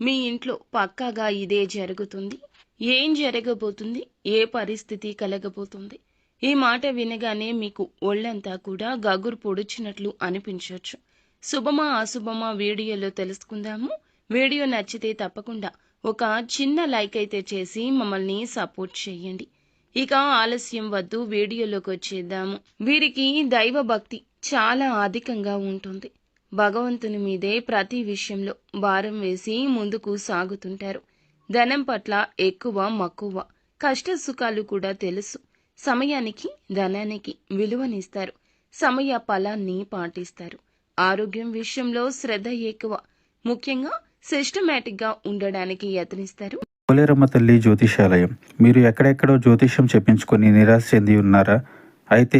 మీ ఇంట్లో పక్కాగా ఇదే జరుగుతుంది. ఏం జరగబోతుంది, ఏ పరిస్థితి కలగబోతుంది? ఈ మాట వినగానే మీకు ఒళ్ళంతా కూడా గగురు పొడిచినట్లు అనిపించవచ్చు. శుభమా అశుభమా వీడియోలో తెలుసుకుందాము. వీడియో నచ్చితే తప్పకుండా ఒక చిన్న లైక్ అయితే చేసి మమ్మల్ని సపోర్ట్ చేయండి. ఇక ఆలస్యం వద్దు, వీడియోలోకి వచ్చేద్దాము. వీరికి దైవ భక్తి చాలా అధికంగా ఉంటుంది. భగవంతుని మీదే ప్రతి విషయంలో భారం వేసి ముందుకు సాగుతుంటారు. ధనం పట్ల ఎక్కువ మక్కువ, కష్ట సుఖాలు కూడా తెలుసు. సమయానికి ధనానికి విలువనిస్తారు. సమయ ఫలాన్ని పాటిస్తారు. ఆరోగ్యం విషయంలో శ్రద్ధ ఎక్కువ. ముఖ్యంగా సిస్టమేటిక్ గా ఉండడానికి యత్నిస్తారు. పోలేరమ్మ తల్లి జ్యోతిషాలయం. మీరు ఎక్కడెక్కడో జ్యోతిష్యం చెప్పించుకొని నిరాశ చెంది ఉన్నారా? అయితే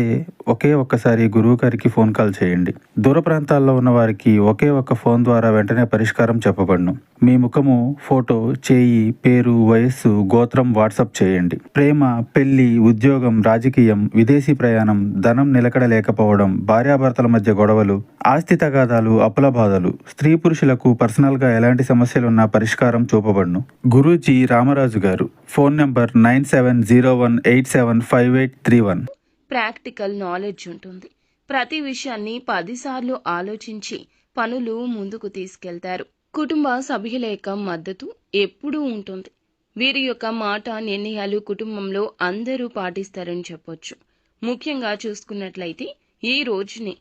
ఒకే ఒక్కసారి గురువు గారికి ఫోన్ కాల్ చేయండి. దూర ప్రాంతాల్లో ఉన్న వారికి ఒకే ఒక్క ఫోన్ ద్వారా వెంటనే పరిష్కారం చెప్పబడును. మీ ముఖము, ఫోటో, చేయి, పేరు, వయస్సు, గోత్రం వాట్సాప్ చేయండి. ప్రేమ, పెళ్లి, ఉద్యోగం, రాజకీయం, విదేశీ ప్రయాణం, ధనం నిలకడ లేకపోవడం, భార్యాభర్తల మధ్య గొడవలు, ఆస్తి తగాదాలు, అప్పుల బాధలు, స్త్రీ పురుషులకు పర్సనల్ గా ఎలాంటి సమస్యలున్నా పరిష్కారం చూపబడును. గురూజీ రామరాజు గారు. Phone number 9701875831. ప్రాక్టికల్ నాలెడ్జ్ ఉంటుంది. ప్రతి విషయాన్ని 10 సార్లు ఆలోచించి పనులు ముందుకు తీసుకెళ్తారు. కుటుంబ సభ్యుల యొక్క మద్దతు ఎప్పుడూ ఉంటుంది. వీరి యొక్క మాట, నిర్ణయాలు కుటుంబంలో అందరూ పాటిస్తారని చెప్పొచ్చు. ముఖ్యంగా చూసుకున్నట్లయితే ఈ రోజునే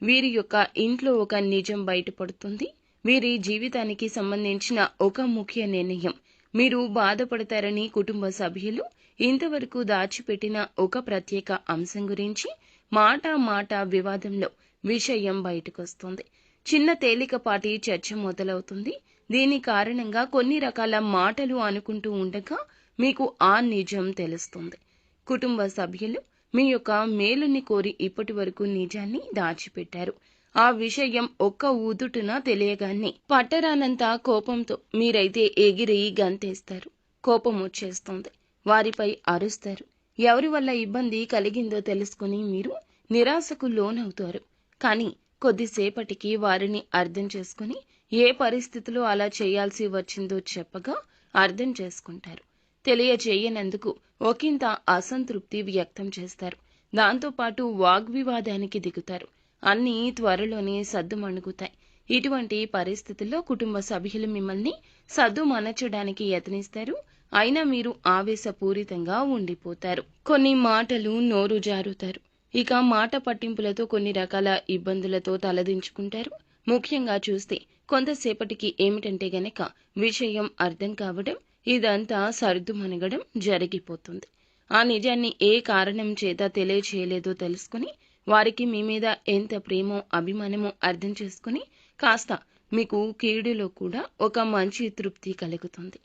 వీరి యొక్క ఇంట్లో ఒక నిజం బయటపడుతుంది. వీరి జీవితానికి సంబంధించిన ఒక ముఖ్య నిర్ణయం మీరు బాధపడతారని కుటుంబ సభ్యులు ఇంతవరకు దాచిపెట్టిన ఒక ప్రత్యేక అంశం గురించి మాట వివాదంలో విషయం బయటకొస్తుంది. చిన్న తేలికపాటి చర్చ మొదలవుతుంది. దీని కారణంగా కొన్ని రకాల మాటలు అనుకుంటూ ఉండగా మీకు ఆ నిజం తెలుస్తుంది. కుటుంబ సభ్యులు మీ యొక్క మేలుని కోరి ఇప్పటి వరకు నిజాన్ని దాచిపెట్టారు. ఆ విషయం ఒక్క ఊదుటున తెలియగానే పట్టరానంత కోపంతో మీరైతే ఎగిరి గంతేస్తారు. కోపం వచ్చేస్తుంది. వారిపై అరుస్తారు. ఎవరి వల్ల ఇబ్బంది కలిగిందో తెలుసుకుని మీరు నిరాశకు లోనవుతారు. కానీ కొద్దిసేపటికి వారిని అర్థం చేసుకుని ఏ పరిస్థితిలో అలా చేయాల్సి వచ్చిందో చెప్పగా అర్థం చేసుకుంటారు. తెలియజేయనందుకు ఒకంత అసంతృప్తి వ్యక్తం చేస్తారు. దాంతోపాటు వాగ్వివాదానికి దిగుతారు. అన్నీ త్వరలోనే సద్దుమణుగుతాయి. ఇటువంటి పరిస్థితుల్లో కుటుంబ సభ్యులు మిమ్మల్ని సద్దుమణచడానికి యత్నిస్తారు. అయినా మీరు ఆవేశపూరితంగా ఉండిపోతారు. కొన్ని మాటలు నోరు జారుతారు. ఇక మాట పట్టింపులతో కొన్ని రకాల ఇబ్బందులతో తలదించుకుంటారు. ముఖ్యంగా చూస్తే కొంతసేపటికి ఏమిటంటే గనక విషయం అర్థం కావడం, ఇదంతా సర్దుమణగడం జరిగిపోతుంది. ఆ నిజాన్ని ఏ కారణం చేత తెలియచేయలేదో తెలుసుకుని వారికి మీ మీద ఎంత ప్రేమో అభిమానమో అర్థం చేసుకుని కాస్త మీకు కీడులో కూడా ఒక మంచి తృప్తి కలుగుతుంది.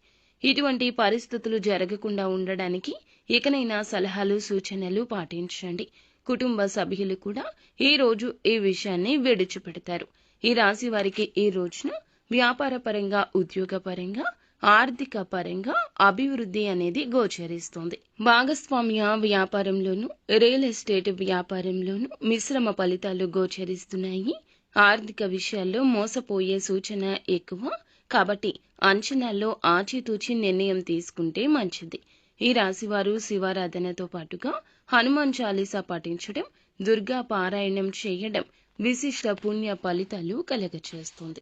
ఇటువంటి పరిస్థితులు జరగకుండా ఉండడానికి ఇకనైనా సలహాలు, సూచనలు పాటించండి. కుటుంబ సభ్యులు కూడా ఈ రోజు ఈ విషయాన్ని విడిచిపెడతారు. ఈ రాశి వారికి ఈ రోజున వ్యాపార పరంగా, ఉద్యోగ పరంగా, ఆర్థిక పరంగా అభివృద్ధి అనేది గోచరిస్తుంది. భాగస్వామ్య వ్యాపారంలోను, రియల్ ఎస్టేట్ వ్యాపారంలోను మిశ్రమ ఫలితాలు గోచరిస్తున్నాయి. ఆర్థిక విషయాల్లో మోసపోయే సూచన ఎక్కువ. కాబట్టి అంచనాల్లో ఆచితూచి నిర్ణయం తీసుకుంటే మంచిది. ఈ రాశివారు శివారాధనతో పాటుగా హనుమాన్ చాలీసా పఠించడం, దుర్గా పారాయణం చేయడం విశిష్ట పుణ్య ఫలితాలు కలగచేస్తుంది.